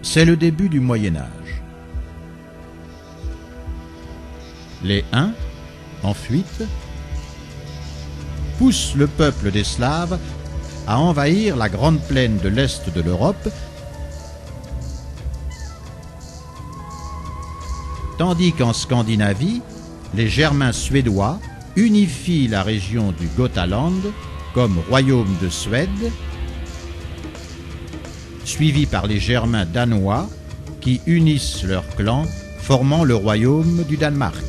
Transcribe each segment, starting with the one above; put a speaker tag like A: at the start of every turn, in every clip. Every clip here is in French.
A: c'est le début du Moyen Âge. Les Huns, en fuite, poussent le peuple des Slaves à envahir la grande plaine de l'Est de l'Europe, tandis qu'en Scandinavie, les Germains suédois unifient la région du Götaland comme royaume de Suède, suivi par les Germains danois qui unissent leurs clans, formant le royaume du Danemark.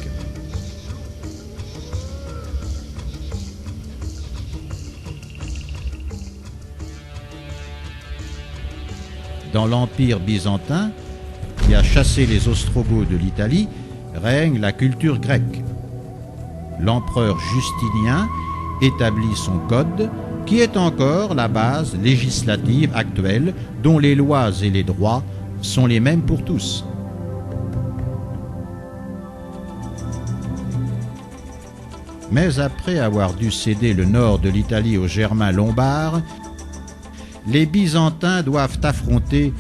A: Dans l'Empire byzantin, qui a chassé les Ostrogoths de l'Italie, règne la culture grecque. L'empereur Justinien établit son code, qui est encore la base législative actuelle, dont les lois et les droits sont les mêmes pour tous. Mais après avoir dû céder le nord de l'Italie aux Germains lombards, les Byzantins doivent affronter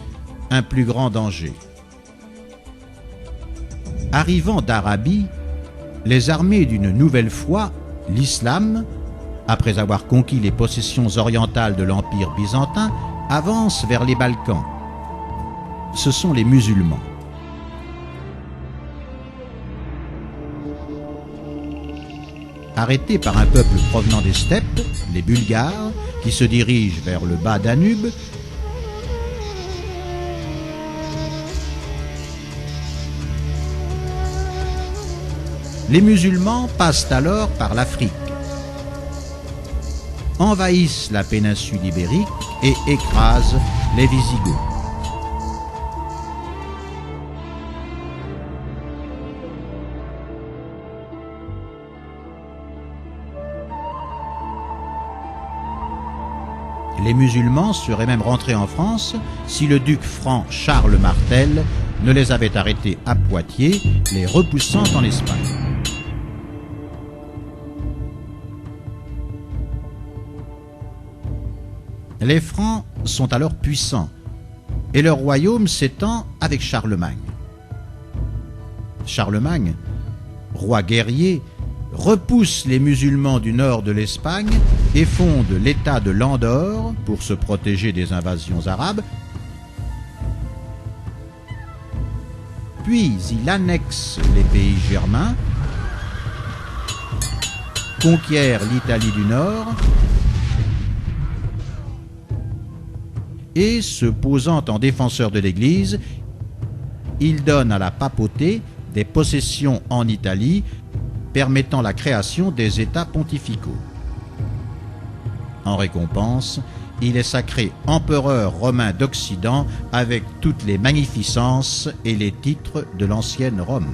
A: un plus grand danger. Arrivant d'Arabie, les armées d'une nouvelle foi, l'islam, après avoir conquis les possessions orientales de l'Empire byzantin, avancent vers les Balkans. Ce sont les musulmans. Arrêtés par un peuple provenant des steppes, les Bulgares, qui se dirigent vers le bas Danube, les musulmans passent alors par l'Afrique, envahissent la péninsule ibérique et écrasent les Visigoths. Les musulmans seraient même rentrés en France si le duc franc Charles Martel ne les avait arrêtés à Poitiers, les repoussant en Espagne. Les Francs sont alors puissants et leur royaume s'étend avec Charlemagne. Charlemagne, roi guerrier, repousse les musulmans du nord de l'Espagne et fonde l'État de l'Andorre pour se protéger des invasions arabes. Puis il annexe les pays germains, conquiert l'Italie du Nord et, se posant en défenseur de l'Église, il donne à la papauté des possessions en Italie, permettant la création des États pontificaux. En récompense, il est sacré empereur romain d'Occident avec toutes les magnificences et les titres de l'ancienne Rome.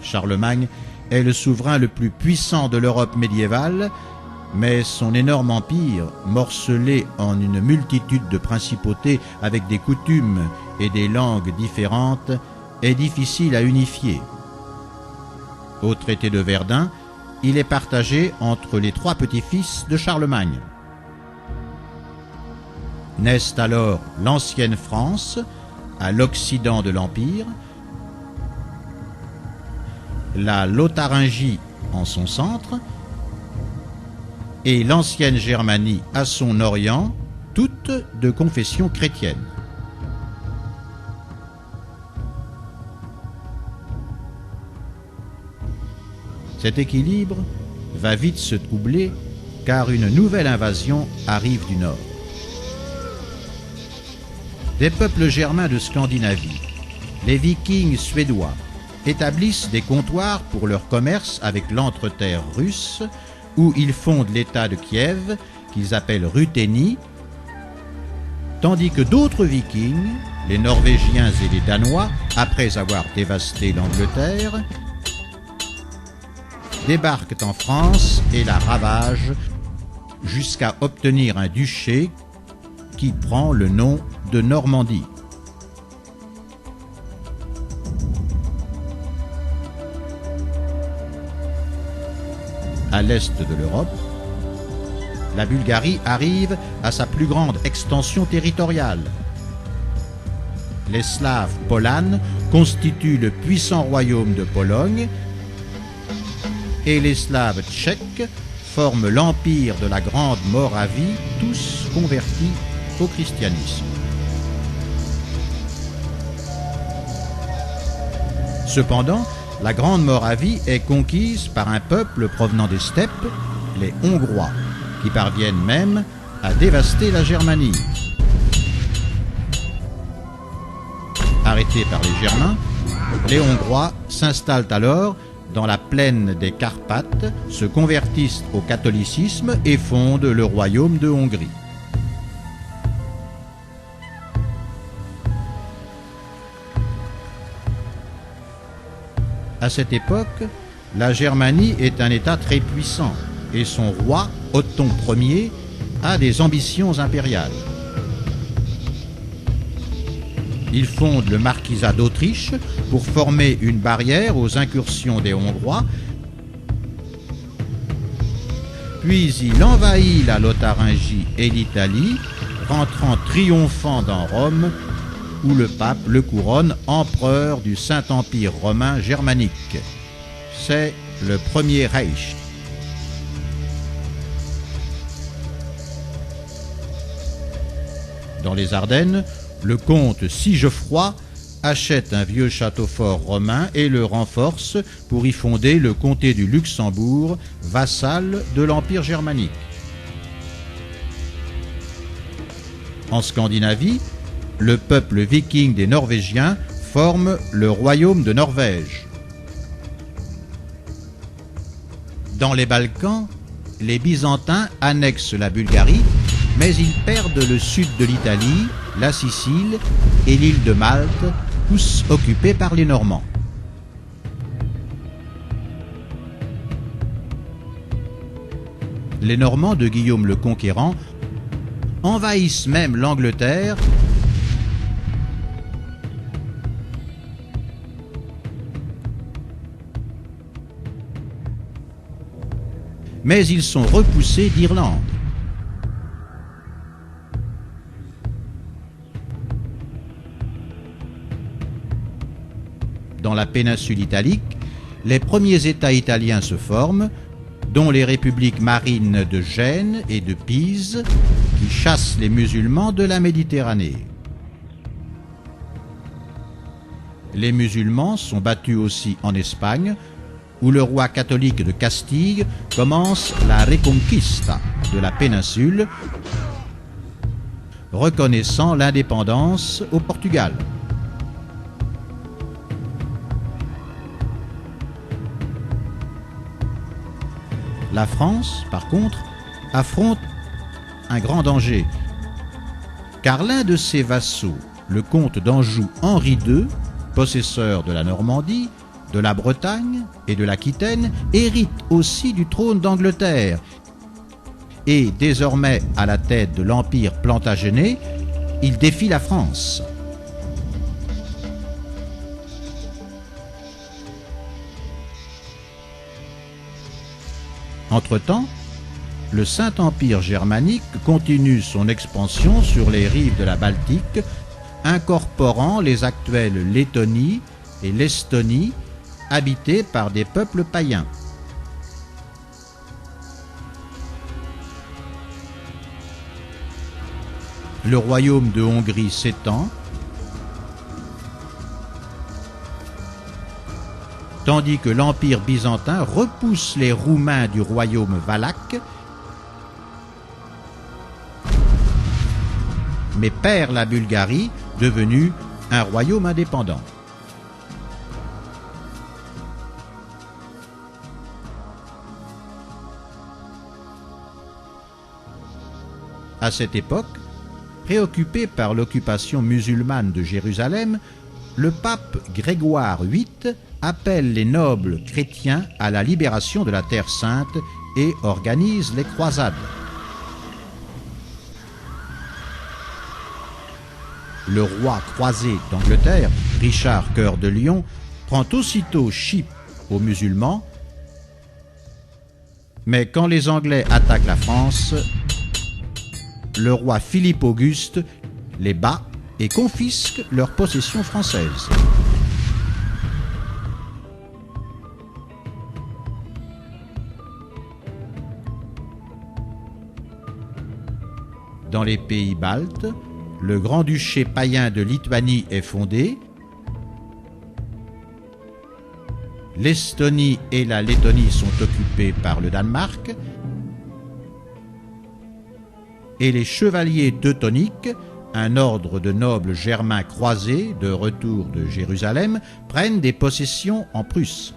A: Charlemagne est le souverain le plus puissant de l'Europe médiévale, mais son énorme empire, morcelé en une multitude de principautés avec des coutumes et des langues différentes, est difficile à unifier. Au traité de Verdun, il est partagé entre les trois petits-fils de Charlemagne. Naissent alors l'ancienne France, à l'occident de l'Empire, la Lotharingie en son centre, et l'ancienne Germanie à son orient, toutes de confession chrétienne. Cet équilibre va vite se troubler car une nouvelle invasion arrive du nord. Des peuples germains de Scandinavie, les Vikings suédois, établissent des comptoirs pour leur commerce avec l'entre-terre russe, où ils fondent l'État de Kiev, qu'ils appellent Ruthénie, tandis que d'autres Vikings, les Norvégiens et les Danois, après avoir dévasté l'Angleterre, débarquent en France et la ravagent jusqu'à obtenir un duché qui prend le nom de Normandie. À l'est de l'Europe, la Bulgarie arrive à sa plus grande extension territoriale. Les Slaves polanes constituent le puissant royaume de Pologne et les Slaves tchèques forment l'empire de la Grande Moravie, tous convertis au christianisme. Cependant, la Grande Moravie est conquise par un peuple provenant des steppes, les Hongrois, qui parviennent même à dévaster la Germanie. Arrêtés par les Germains, les Hongrois s'installent alors dans la plaine des Carpates, se convertissent au catholicisme et fondent le royaume de Hongrie. À cette époque, la Germanie est un État très puissant et son roi, Otton Ier, a des ambitions impériales. Il fonde le marquisat d'Autriche pour former une barrière aux incursions des Hongrois, puis il envahit la Lotharingie et l'Italie, rentrant triomphant dans Rome, où le pape le couronne empereur du Saint-Empire romain germanique. C'est le Premier Reich. Dans les Ardennes, le comte Sigefroy achète un vieux château fort romain et le renforce pour y fonder le comté du Luxembourg, vassal de l'Empire germanique. En Scandinavie, le peuple viking des Norvégiens forme le royaume de Norvège. Dans les Balkans, les Byzantins annexent la Bulgarie, mais ils perdent le sud de l'Italie, la Sicile et l'île de Malte, tous occupés par les Normands. Les Normands de Guillaume le Conquérant envahissent même l'Angleterre mais ils sont repoussés d'Irlande. Dans la péninsule italique, les premiers États italiens se forment, dont les républiques marines de Gênes et de Pise, qui chassent les musulmans de la Méditerranée. Les musulmans sont battus aussi en Espagne, où le roi catholique de Castille commence la Reconquista de la péninsule, reconnaissant l'indépendance au Portugal. La France, par contre, affronte un grand danger, car l'un de ses vassaux, le comte d'Anjou Henri II, possesseur de la Normandie, de la Bretagne et de l'Aquitaine, hérite aussi du trône d'Angleterre et, désormais à la tête de l'Empire plantagenet, il défie la France. Entre-temps, le Saint-Empire germanique continue son expansion sur les rives de la Baltique, incorporant les actuelles Lettonie et l'Estonie, habitées par des peuples païens. Le royaume de Hongrie s'étend, tandis que l'Empire byzantin repousse les Roumains du royaume valaque, mais perd la Bulgarie, devenue un royaume indépendant. À cette époque, préoccupé par l'occupation musulmane de Jérusalem, le pape Grégoire VIII appelle les nobles chrétiens à la libération de la Terre sainte et organise les croisades. Le roi croisé d'Angleterre, Richard Cœur de Lion, prend aussitôt Chypre aux musulmans, mais quand les Anglais attaquent la France, le roi Philippe Auguste les bat et confisque leurs possessions françaises. Dans les pays baltes, le grand-duché païen de Lituanie est fondé. L'Estonie et la Lettonie sont occupées par le Danemark. Et les chevaliers teutoniques, un ordre de nobles germains croisés de retour de Jérusalem, prennent des possessions en Prusse.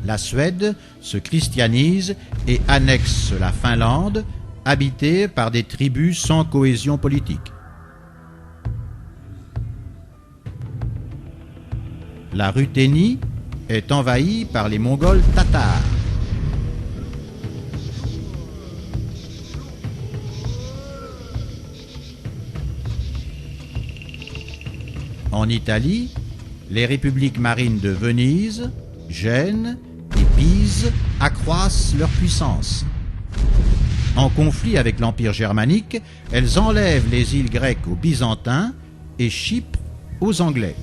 A: La Suède se christianise et annexe la Finlande, habitée par des tribus sans cohésion politique. La Ruthénie est envahie par les Mongols tatars. En Italie, les républiques marines de Venise, Gênes et Pise accroissent leur puissance. En conflit avec l'Empire germanique, elles enlèvent les îles grecques aux Byzantins et Chypre aux Anglais.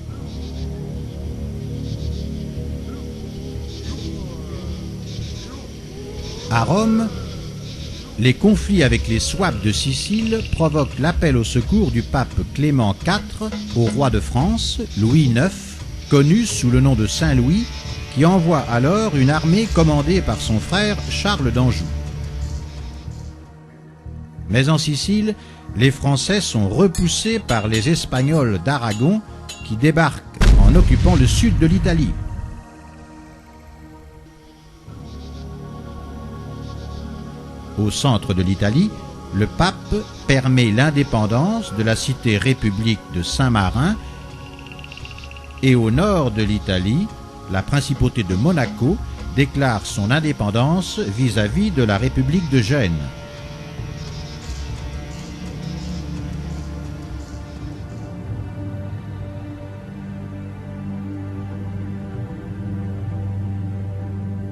A: À Rome, les conflits avec les Souabes de Sicile provoquent l'appel au secours du pape Clément IV au roi de France, Louis IX, connu sous le nom de Saint-Louis, qui envoie alors une armée commandée par son frère Charles d'Anjou. Mais en Sicile, les Français sont repoussés par les Espagnols d'Aragon qui débarquent en occupant le sud de l'Italie. Au centre de l'Italie, le pape permet l'indépendance de la cité-république de Saint-Marin et au nord de l'Italie, la principauté de Monaco déclare son indépendance vis-à-vis de la République de Gênes.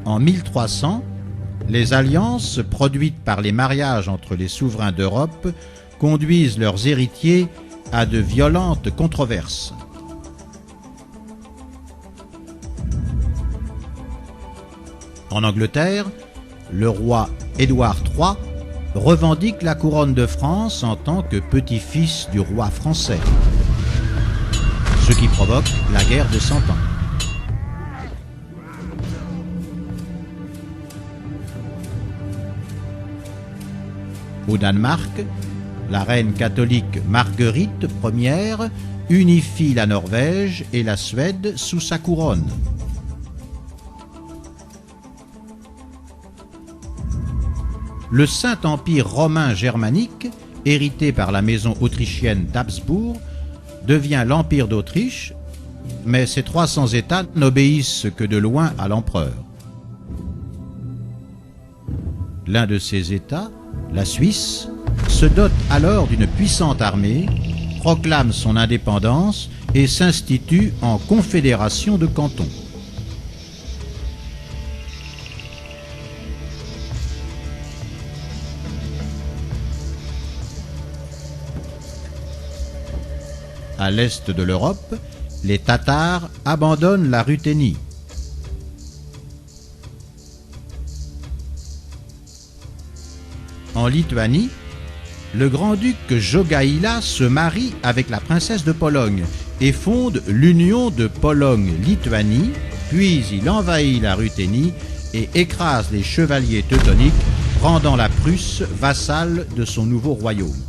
A: En 1300, les alliances produites par les mariages entre les souverains d'Europe conduisent leurs héritiers à de violentes controverses. En Angleterre, le roi Édouard III revendique la couronne de France en tant que petit-fils du roi français, ce qui provoque la guerre de 100 ans. Au Danemark, la reine catholique Marguerite Ier unifie la Norvège et la Suède sous sa couronne. Le Saint-Empire romain germanique, hérité par la maison autrichienne d'Habsbourg, devient l'Empire d'Autriche, mais ces 300 États n'obéissent que de loin à l'empereur. L'un de ces États, la Suisse, se dote alors d'une puissante armée, proclame son indépendance et s'institue en confédération de cantons. À l'est de l'Europe, les Tatars abandonnent la Ruthénie. En Lituanie, le grand-duc Jogaila se marie avec la princesse de Pologne et fonde l'Union de Pologne-Lituanie, puis il envahit la Ruthénie et écrase les chevaliers teutoniques, rendant la Prusse vassale de son nouveau royaume.